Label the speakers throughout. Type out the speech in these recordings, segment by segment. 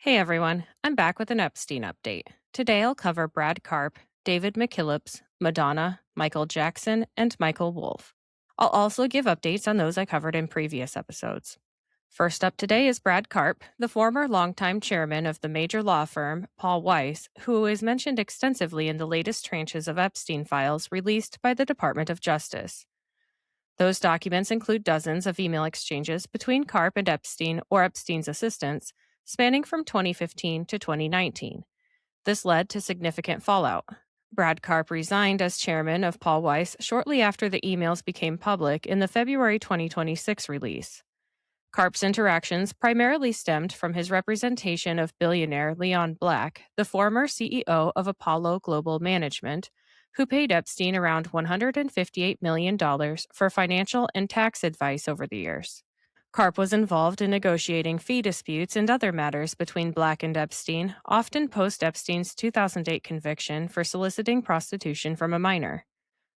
Speaker 1: Hey everyone, I'm back with an Epstein update. Today I'll cover Brad Karp, David McKillips, Madonna, Michael Jackson, and Michael Wolff. I'll also give updates on those I covered in previous episodes. First up today is Brad Karp, the former longtime chairman of the major law firm, Paul Weiss, who is mentioned extensively in the latest tranches of Epstein files released by the Department of Justice. Those documents include dozens of email exchanges between Karp and Epstein or Epstein's assistants, spanning from 2015 to 2019. This led to significant fallout. Brad Karp resigned as chairman of Paul Weiss shortly after the emails became public in the February 2026 release. Karp's interactions primarily stemmed from his representation of billionaire Leon Black, the former CEO of Apollo Global Management, who paid Epstein around $158 million for financial and tax advice over the years. Karp was involved in negotiating fee disputes and other matters between Black and Epstein, often post Epstein's 2008 conviction for soliciting prostitution from a minor.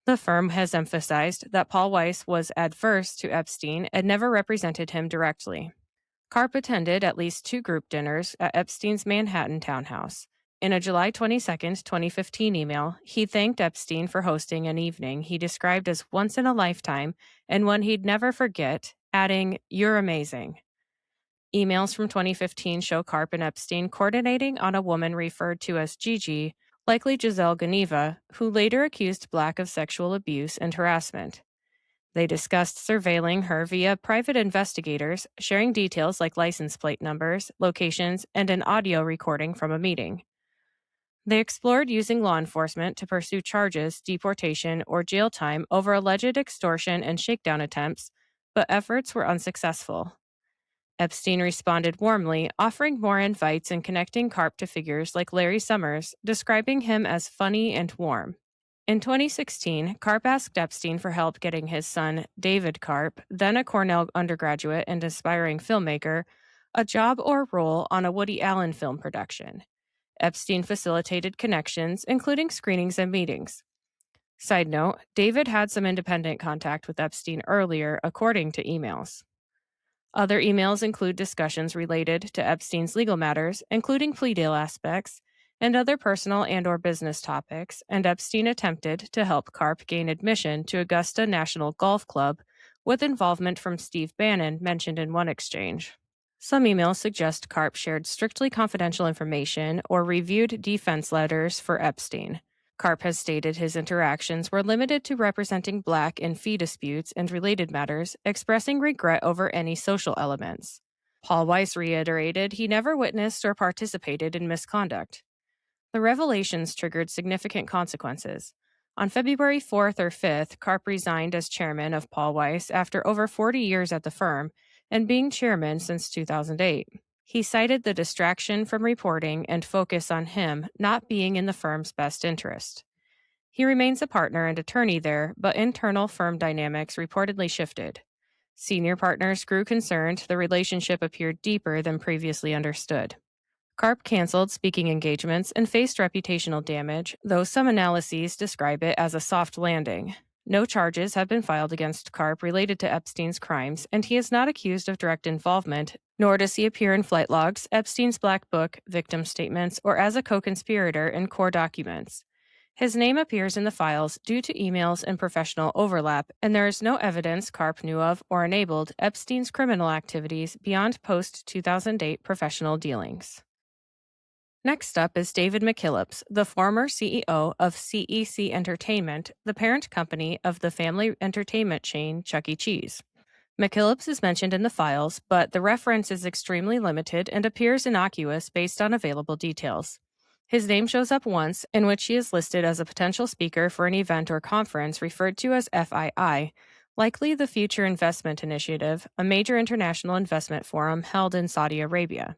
Speaker 1: The firm has emphasized that Paul Weiss was adverse to Epstein and never represented him directly. Karp attended at least two group dinners at Epstein's Manhattan townhouse. In a July 22, 2015 email, he thanked Epstein for hosting an evening he described as once in a lifetime and one he'd never forget, adding, "You're amazing." Emails from 2015 show Karp and Epstein coordinating on a woman referred to as Gigi, likely Giselle Geneva, who later accused Black of sexual abuse and harassment. They discussed surveilling her via private investigators, sharing details like license plate numbers, locations, and an audio recording from a meeting. They explored using law enforcement to pursue charges, deportation, or jail time over alleged extortion and shakedown attempts, but efforts were unsuccessful. Epstein responded warmly, offering more invites and connecting Karp to figures like Larry Summers, describing him as funny and warm. In 2016, Karp asked Epstein for help getting his son, David Karp, then a Cornell undergraduate and aspiring filmmaker, a job or role on a Woody Allen film production. Epstein facilitated connections, including screenings and meetings. Side note, David had some independent contact with Epstein earlier, according to emails. Other emails include discussions related to Epstein's legal matters, including plea deal aspects, and other personal and/or business topics, and Epstein attempted to help Karp gain admission to Augusta National Golf Club, with involvement from Steve Bannon mentioned in one exchange. Some emails suggest Karp shared strictly confidential information or reviewed defense letters for Epstein. Karp has stated his interactions were limited to representing Black in fee disputes and related matters, expressing regret over any social elements. Paul Weiss reiterated he never witnessed or participated in misconduct. The revelations triggered significant consequences. On February 4th or 5th, Karp resigned as chairman of Paul Weiss after over 40 years at the firm and being chairman since 2008. He cited the distraction from reporting and focus on him not being in the firm's best interest. He remains a partner and attorney there, but internal firm dynamics reportedly shifted. Senior partners grew concerned the relationship appeared deeper than previously understood. Karp canceled speaking engagements and faced reputational damage, though some analyses describe it as a soft landing. No charges have been filed against Karp related to Epstein's crimes, and he is not accused of direct involvement, nor does he appear in flight logs, Epstein's Black Book, victim statements, or as a co-conspirator in core documents. His name appears in the files due to emails and professional overlap, and there is no evidence Karp knew of or enabled Epstein's criminal activities beyond post-2008 professional dealings. Next up is David McKillips, the former CEO of CEC Entertainment, the parent company of the family entertainment chain Chuck E. Cheese. McKillips is mentioned in the files, but the reference is extremely limited and appears innocuous based on available details. His name shows up once, in which he is listed as a potential speaker for an event or conference referred to as FII, likely the Future Investment Initiative, a major international investment forum held in Saudi Arabia.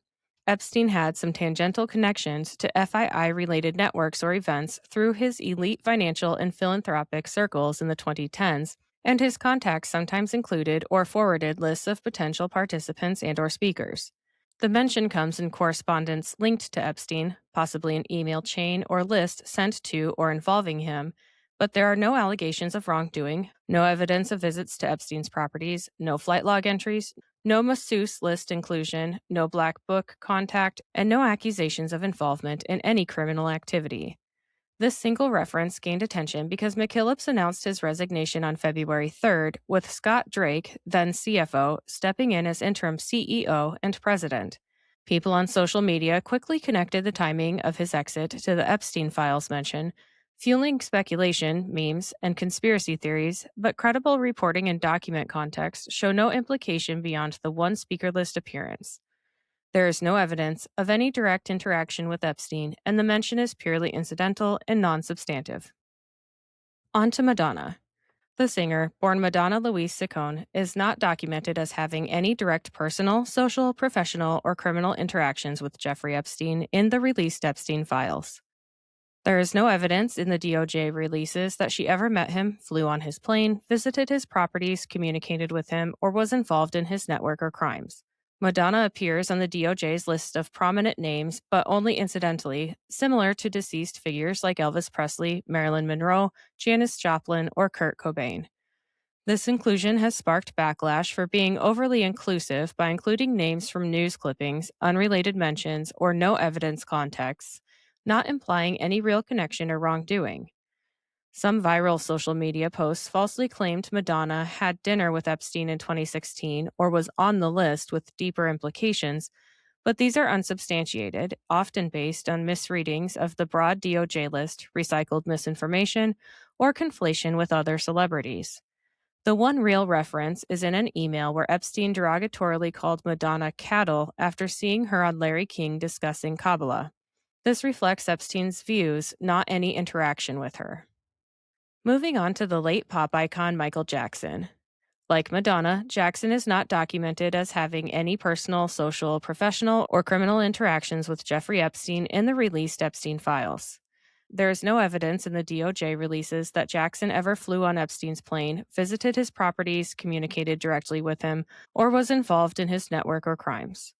Speaker 1: Epstein had some tangential connections to FII-related networks or events through his elite financial and philanthropic circles in the 2010s, and his contacts sometimes included or forwarded lists of potential participants and/or speakers. The mention comes in correspondence linked to Epstein, possibly an email chain or list sent to or involving him, but there are no allegations of wrongdoing, no evidence of visits to Epstein's properties, no flight log entries, No masseuse list inclusion, no black book contact, and no accusations of involvement in any criminal activity. This single reference gained attention because McKillips announced his resignation on February 3rd, with Scott Drake, then CFO, stepping in as interim CEO and president. People on social media quickly connected the timing of his exit to the Epstein files mention, fueling speculation, memes, and conspiracy theories, but credible reporting and document context show no implication beyond the one speaker list appearance. There is no evidence of any direct interaction with Epstein, and the mention is purely incidental and non substantive. On to Madonna. The singer, born Madonna Louise Ciccone, is not documented as having any direct personal, social, professional, or criminal interactions with Jeffrey Epstein in the released Epstein files. There is no evidence in the DOJ releases that she ever met him, flew on his plane, visited his properties, communicated with him, or was involved in his network or crimes. Madonna appears on the DOJ's list of prominent names, but only incidentally, similar to deceased figures like Elvis Presley, Marilyn Monroe, Janis Joplin, or Kurt Cobain. This inclusion has sparked backlash for being overly inclusive by including names from news clippings, unrelated mentions, or no evidence contexts, not implying any real connection or wrongdoing. Some viral social media posts falsely claimed Madonna had dinner with Epstein in 2016 or was on the list with deeper implications, but these are unsubstantiated, often based on misreadings of the broad DOJ list, recycled misinformation, or conflation with other celebrities. The one real reference is in an email where Epstein derogatorily called Madonna cattle after seeing her on Larry King discussing Kabbalah. This reflects Epstein's views, not any interaction with her. Moving on to the late pop icon Michael Jackson. Like Madonna, Jackson is not documented as having any personal, social, professional, or criminal interactions with Jeffrey Epstein in the released Epstein files. There is no evidence in the DOJ releases that Jackson ever flew on Epstein's plane, visited his properties, communicated directly with him, or was involved in his network or crimes.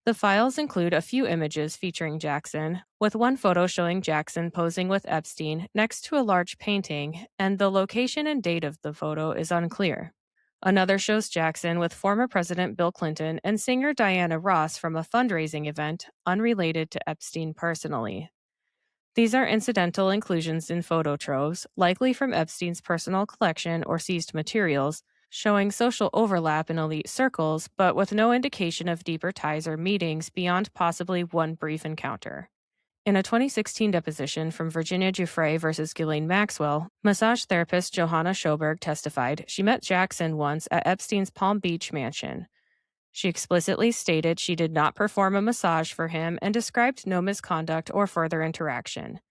Speaker 1: The files include a few images featuring Jackson, with one photo showing Jackson posing with Epstein next to a large painting, and the location and date of the photo is unclear. Another shows Jackson with former President Bill Clinton and singer Diana Ross from a fundraising event unrelated to Epstein personally. These are incidental inclusions in photo troves, likely from Epstein's personal collection or seized materials, showing social overlap in elite circles, but with no indication of deeper ties or meetings beyond possibly one brief encounter. In a 2016 deposition from Virginia Giuffre versus Ghislaine Maxwell, massage therapist Johanna Schoberg testified she met Jackson once at Epstein's Palm Beach mansion. She explicitly stated she did not perform a massage for him and described no misconduct or further interaction.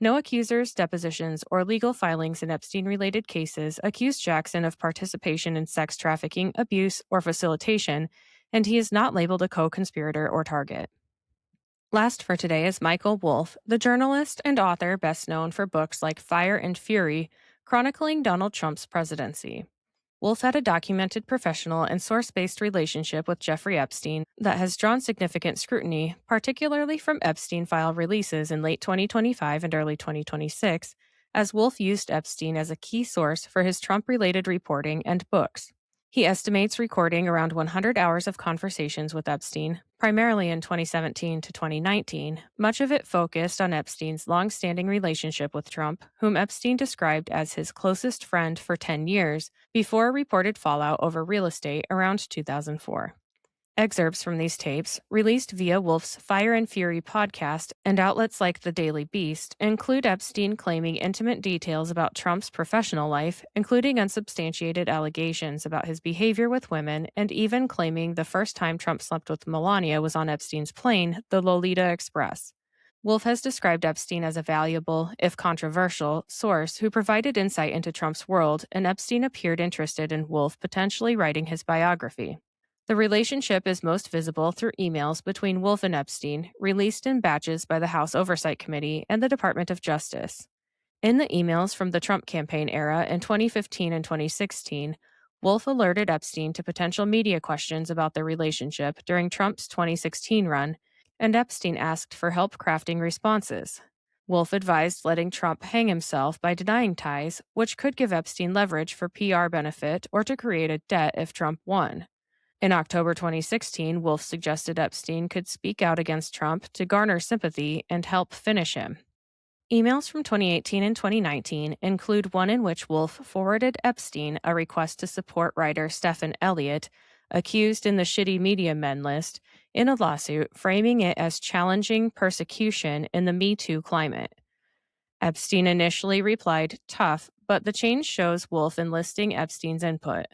Speaker 1: No accusers, depositions, or legal filings in Epstein-related cases accused Jackson of participation in sex trafficking, abuse, or facilitation, and he is not labeled a co-conspirator or target. Last for today is Michael Wolff, the journalist and author best known for books like Fire and Fury, chronicling Donald Trump's presidency. Wolff had a documented professional and source-based relationship with Jeffrey Epstein that has drawn significant scrutiny, particularly from Epstein file releases in late 2025 and early 2026, as Wolff used Epstein as a key source for his Trump-related reporting and books. He estimates recording around 100 hours of conversations with Epstein, primarily in 2017 to 2019, much of it focused on Epstein's long-standing relationship with Trump, whom Epstein described as his closest friend for 10 years, before reported fallout over real estate around 2004. Excerpts from these tapes, released via Wolff's Fire and Fury podcast and outlets like The Daily Beast, include Epstein claiming intimate details about Trump's professional life, including unsubstantiated allegations about his behavior with women, and even claiming the first time Trump slept with Melania was on Epstein's plane, the Lolita Express. Wolff has described Epstein as a valuable, if controversial, source who provided insight into Trump's world, and Epstein appeared interested in Wolff potentially writing his biography. The relationship is most visible through emails between Wolff and Epstein, released in batches by the House Oversight Committee and the Department of Justice. In the emails from the Trump campaign era in 2015 and 2016, Wolff alerted Epstein to potential media questions about their relationship during Trump's 2016 run, and Epstein asked for help crafting responses. Wolff advised letting Trump hang himself by denying ties, which could give Epstein leverage for PR benefit or to create a debt if Trump won. In October 2016, Wolff suggested Epstein could speak out against Trump to garner sympathy and help finish him. Emails from 2018 and 2019 include one in which Wolff forwarded Epstein a request to support writer Stephen Elliott, accused in the Shitty Media Men list, in a lawsuit framing it as challenging persecution in the Me Too climate. Epstein initially replied, "Tough," but the change shows Wolff enlisting Epstein's input.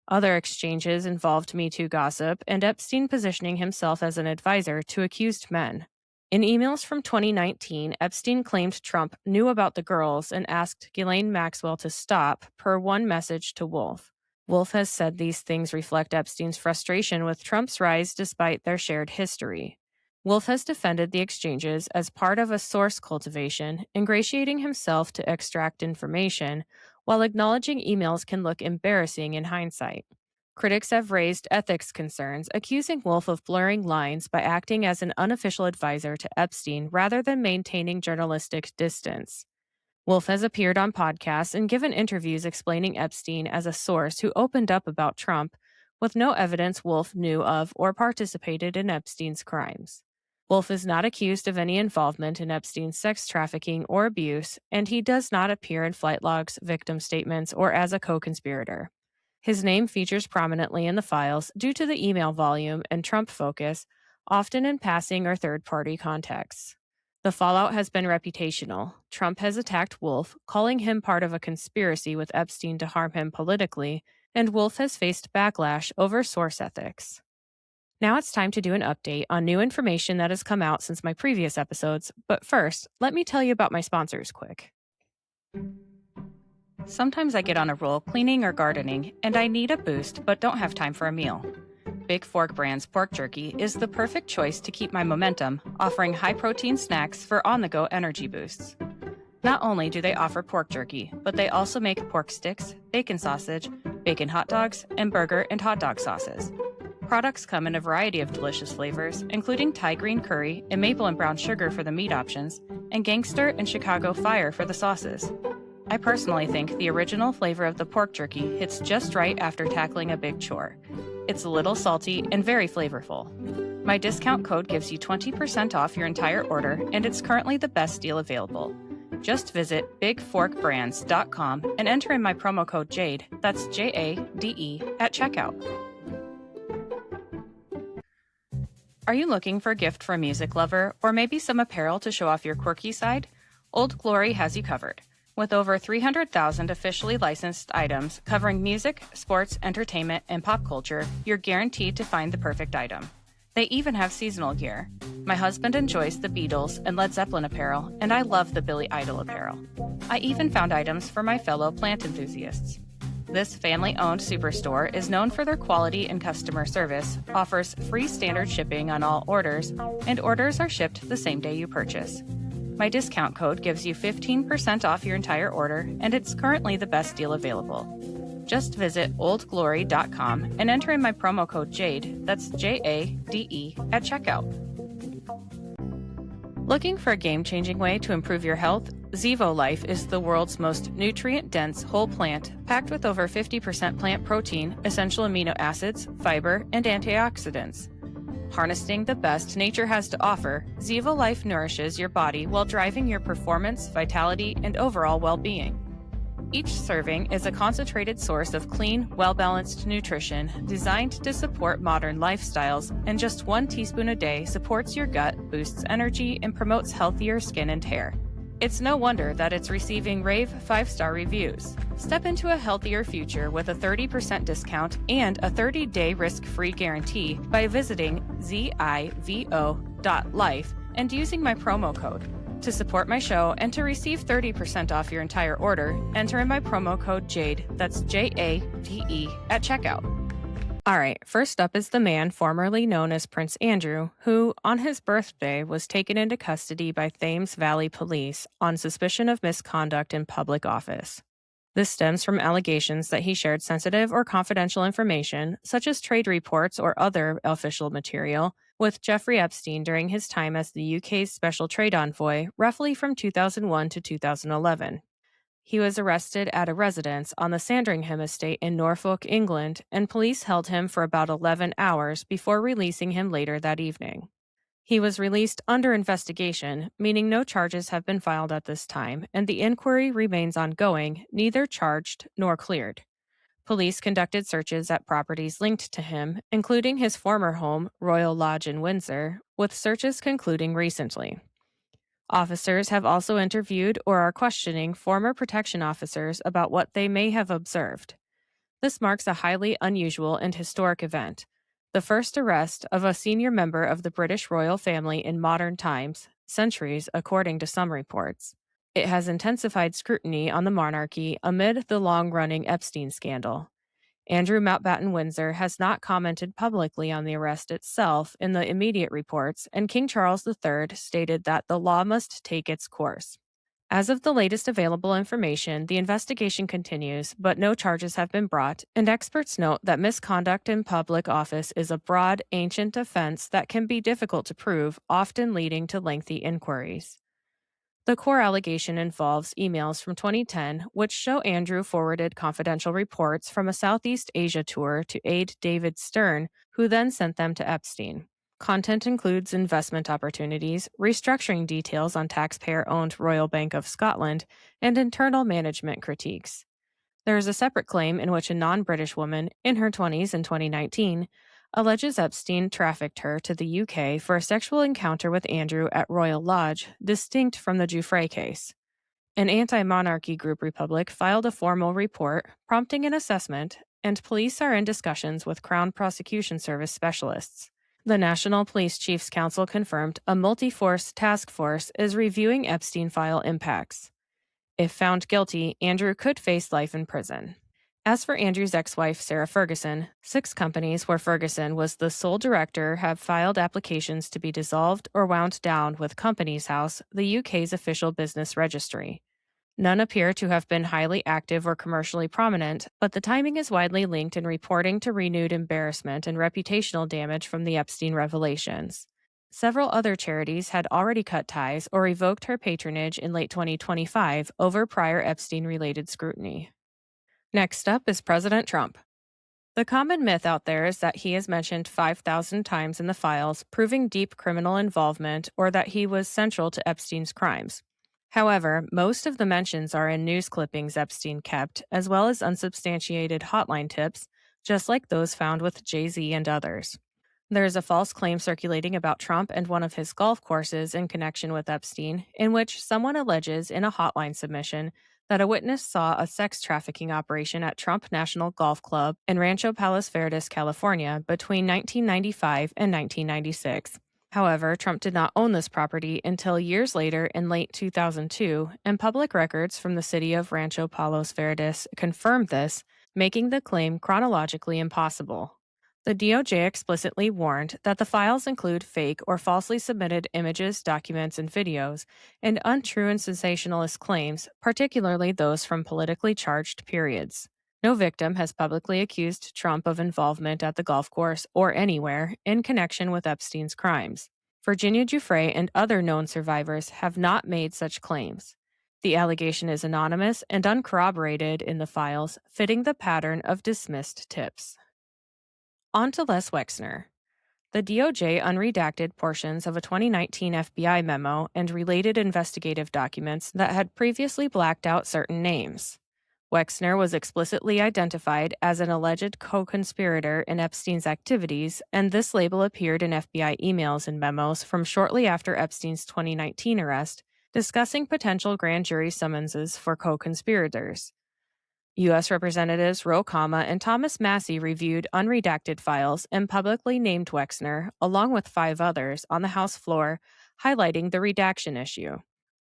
Speaker 1: Other exchanges involved Me Too gossip and Epstein positioning himself as an advisor to accused men. In emails from 2019, Epstein claimed Trump knew about the girls and asked Ghislaine Maxwell to stop, per one message to Wolff. Wolff has said these things reflect Epstein's frustration with Trump's rise despite their shared history. Wolff has defended the exchanges as part of a source cultivation, ingratiating himself to extract information, while acknowledging emails can look embarrassing in hindsight. Critics have raised ethics concerns, accusing Wolff of blurring lines by acting as an unofficial advisor to Epstein rather than maintaining journalistic distance. Wolff has appeared on podcasts and given interviews explaining Epstein as a source who opened up about Trump, with no evidence Wolff knew of or participated in Epstein's crimes. Wolff is not accused of any involvement in Epstein's sex trafficking or abuse, and he does not appear in flight logs, victim statements, or as a co-conspirator. His name features prominently in the files due to the email volume and Trump focus, often in passing or third-party contexts. The fallout has been reputational. Trump has attacked Wolff, calling him part of a conspiracy with Epstein to harm him politically, and Wolff has faced backlash over source ethics. Now it's time to do an update on new information that has come out since my previous episodes, but first, let me tell you about my sponsors quick. Sometimes I get on a roll cleaning or gardening, and I need a boost but don't have time for a meal. Big Fork Brand's pork jerky is the perfect choice to keep my momentum, offering high-protein snacks for on-the-go energy boosts. Not only do they offer pork jerky, but they also make pork sticks, bacon sausage, bacon hot dogs, and burger and hot dog sauces. Products come in a variety of delicious flavors, including Thai green curry and maple and brown sugar for the meat options, and gangster and Chicago fire for the sauces. I personally think the original flavor of the pork jerky hits just right after tackling a big chore. It's a little salty and very flavorful. My discount code gives you 20% off your entire order, and it's currently the best deal available. Just visit bigforkbrands.com and enter in my promo code JADE, that's JADE, at checkout. Are you looking for a gift for a music lover, or maybe some apparel to show off your quirky side? Old Glory has you covered. With over 300,000 officially licensed items covering music, sports, entertainment, and pop culture, you're guaranteed to find the perfect item. They even have seasonal gear. My husband enjoys the Beatles and Led Zeppelin apparel, and I love the Billy Idol apparel. I even found items for my fellow plant enthusiasts. This family-owned superstore is known for their quality and customer service, offers free standard shipping on all orders, and orders are shipped the same day you purchase. My discount code gives you 15% off your entire order, and it's currently the best deal available. Just visit oldglory.com and enter in my promo code JADE, that's JADE, at checkout. Looking for a game-changing way to improve your health? Zevo Life is the world's most nutrient-dense whole plant, packed with over 50% plant protein, essential amino acids, fiber, and antioxidants. Harnessing the best nature has to offer, Zevo Life nourishes your body while driving your performance, vitality, and overall well-being. Each serving is a concentrated source of clean, well-balanced nutrition designed to support modern lifestyles, and just 1 teaspoon a day supports your gut, boosts energy, and promotes healthier skin and hair. It's no wonder that it's receiving rave 5-star reviews. Step into a healthier future with a 30% discount and a 30-day risk-free guarantee by visiting zivo.life and using my promo code. To support my show and to receive 30% off your entire order, enter in my promo code JADE, that's JADE, at checkout. All right, first up is the man formerly known as Prince Andrew, who, on his birthday, was taken into custody by Thames Valley Police on suspicion of misconduct in public office. This stems from allegations that he shared sensitive or confidential information, such as trade reports or other official material, with Jeffrey Epstein during his time as the UK's Special Trade Envoy, roughly from 2001 to 2011. He was arrested at a residence on the Sandringham estate in Norfolk, England, and police held him for about 11 hours before releasing him later that evening. He was released under investigation, meaning no charges have been filed at this time, and the inquiry remains ongoing, neither charged nor cleared. Police conducted searches at properties linked to him, including his former home, Royal Lodge in Windsor, with searches concluding recently. Officers have also interviewed or are questioning former protection officers about what they may have observed. This marks a highly unusual and historic event, the first arrest of a senior member of the British royal family in modern times, centuries according to some reports. It has intensified scrutiny on the monarchy amid the long-running Epstein scandal. Andrew Mountbatten Windsor has not commented publicly on the arrest itself in the immediate reports, and King Charles III stated that the law must take its course. As of the latest available information, the investigation continues, but no charges have been brought, and experts note that misconduct in public office is a broad, ancient offense that can be difficult to prove, often leading to lengthy inquiries. The core allegation involves emails from 2010, which show Andrew forwarded confidential reports from a Southeast Asia tour to aide David Stern, who then sent them to Epstein. Content includes investment opportunities, restructuring details on taxpayer-owned Royal Bank of Scotland, and internal management critiques. There is a separate claim in which a non-British woman, in her 20s in 2019, alleges Epstein trafficked her to the UK for a sexual encounter with Andrew at Royal Lodge, distinct from the Giuffre case. An anti-monarchy group Republic filed a formal report prompting an assessment, and police are in discussions with Crown Prosecution Service specialists. The National Police Chiefs Council confirmed a multi-force task force is reviewing Epstein file impacts. If found guilty, Andrew could face life in prison. As for Andrew's ex-wife, Sarah Ferguson, 6 companies where Ferguson was the sole director have filed applications to be dissolved or wound down with Companies House, the UK's official business registry. None appear to have been highly active or commercially prominent, but the timing is widely linked in reporting to renewed embarrassment and reputational damage from the Epstein revelations. Several other charities had already cut ties or revoked her patronage in late 2025 over prior Epstein-related scrutiny. Next up is President Trump. The common myth out there is that he is mentioned 5,000 times in the files, proving deep criminal involvement, or that he was central to Epstein's crimes. However, most of the mentions are in news clippings Epstein kept, as well as unsubstantiated hotline tips, just like those found with Jay-Z and others. There is a false claim circulating about Trump and one of his golf courses in connection with Epstein, in which someone alleges in a hotline submission that a witness saw a sex trafficking operation at Trump National Golf Club in Rancho Palos Verdes, California, between 1995 and 1996. However, Trump did not own this property until years later in late 2002, and public records from the city of Rancho Palos Verdes confirmed this, making the claim chronologically impossible. The DOJ explicitly warned that the files include fake or falsely submitted images, documents, and videos, and untrue and sensationalist claims, particularly those from politically charged periods. No victim has publicly accused Trump of involvement at the golf course or anywhere in connection with Epstein's crimes. Virginia Giuffre and other known survivors have not made such claims. The allegation is anonymous and uncorroborated in the files, fitting the pattern of dismissed tips. On to Les Wexner. The DOJ unredacted portions of a 2019 FBI memo and related investigative documents that had previously blacked out certain names. Wexner was explicitly identified as an alleged co-conspirator in Epstein's activities, and this label appeared in FBI emails and memos from shortly after Epstein's 2019 arrest, discussing potential grand jury summonses for co-conspirators. U.S. Representatives Ro Khanna and Thomas Massie reviewed unredacted files and publicly named Wexner, along with 5 others, on the House floor, highlighting the redaction issue.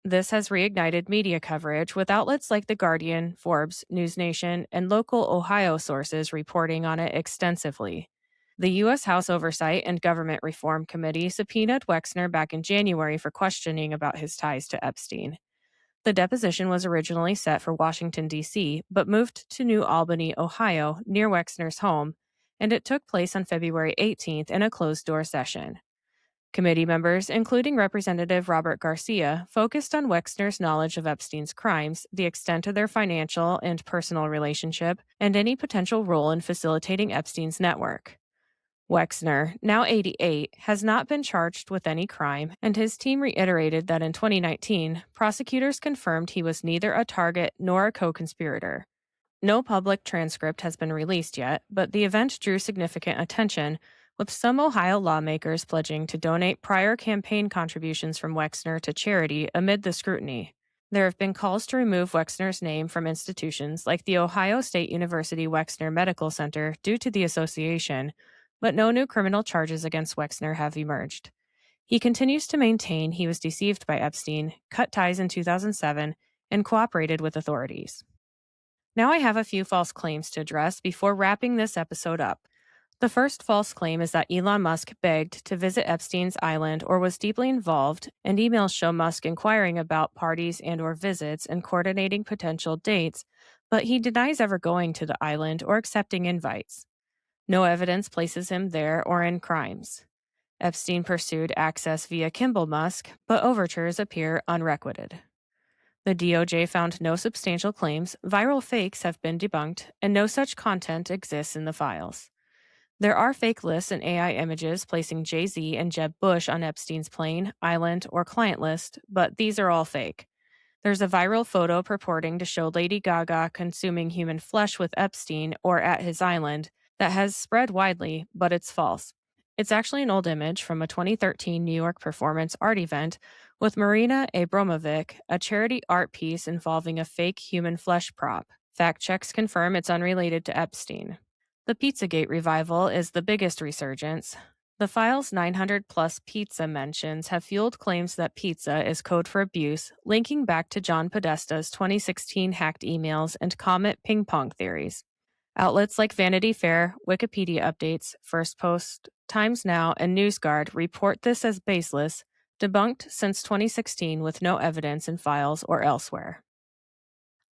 Speaker 1: This has reignited media coverage, with outlets like The Guardian, Forbes, NewsNation, and local Ohio sources reporting on it extensively. The U.S. House Oversight and Government Reform Committee subpoenaed Wexner back in January for questioning about his ties to Epstein. The deposition was originally set for Washington, D.C., but moved to New Albany, Ohio, near Wexner's home, and it took place on February 18th in a closed-door session. Committee members, including Representative Robert Garcia, focused on Wexner's knowledge of Epstein's crimes, the extent of their financial and personal relationship, and any potential role in facilitating Epstein's network. Wexner, now 88, has not been charged with any crime, and his team reiterated that in 2019, prosecutors confirmed he was neither a target nor a co-conspirator. No public transcript has been released yet, but the event drew significant attention, with some Ohio lawmakers pledging to donate prior campaign contributions from Wexner to charity amid the scrutiny. There have been calls to remove Wexner's name from institutions like the Ohio State University Wexner Medical Center due to the association, but no new criminal charges against Wexner have emerged. He continues to maintain he was deceived by Epstein, cut ties in 2007, and cooperated with authorities. Now I have a few false claims to address before wrapping this episode up. The first false claim is that Elon Musk begged to visit Epstein's island or was deeply involved, and emails show Musk inquiring about parties and/or visits and coordinating potential dates, but he denies ever going to the island or accepting invites. No evidence places him there or in crimes. Epstein pursued access via Kimball Musk, but overtures appear unrequited. The DOJ found no substantial claims, viral fakes have been debunked, and no such content exists in the files. There are fake lists and AI images placing Jay-Z and Jeb Bush on Epstein's plane, island, or client list, but these are all fake. There's a viral photo purporting to show Lady Gaga consuming human flesh with Epstein or at his island that has spread widely, but it's false. It's actually an old image from a 2013 New York performance art event with Marina Abramovic, a charity art piece involving a fake human flesh prop. Fact checks confirm it's unrelated to Epstein. The Pizzagate revival is the biggest resurgence. The file's 900-plus pizza mentions have fueled claims that pizza is code for abuse, linking back to John Podesta's 2016 hacked emails and Comet ping-pong theories. Outlets like Vanity Fair, Wikipedia Updates, First Post, Times Now, and NewsGuard report this as baseless, debunked since 2016 with no evidence in files or elsewhere.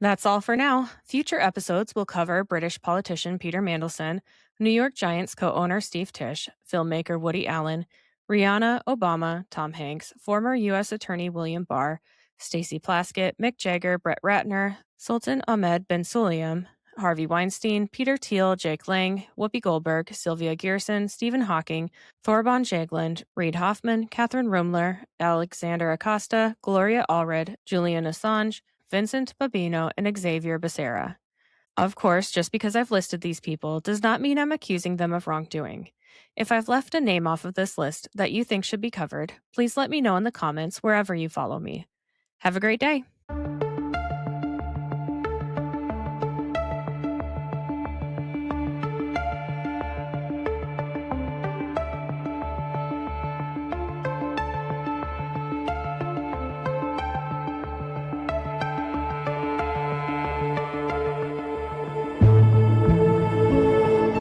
Speaker 1: That's all for now. Future episodes will cover British politician Peter Mandelson, New York Giants co-owner Steve Tisch, filmmaker Woody Allen, Rihanna, Obama, Tom Hanks, former U.S. Attorney William Barr, Stacey Plaskett, Mick Jagger, Brett Ratner, Sultan Ahmed bin Sulayem, Harvey Weinstein, Peter Thiel, Jake Lang, Whoopi Goldberg, Sylvia Gearson, Stephen Hawking, Thorban Jagland, Reid Hoffman, Catherine Rumler, Alexander Acosta, Gloria Allred, Julian Assange, Vincent Babino, and Xavier Becerra. Of course, just because I've listed these people does not mean I'm accusing them of wrongdoing. If I've left a name off of this list that you think should be covered, please let me know in the comments wherever you follow me. Have a great day.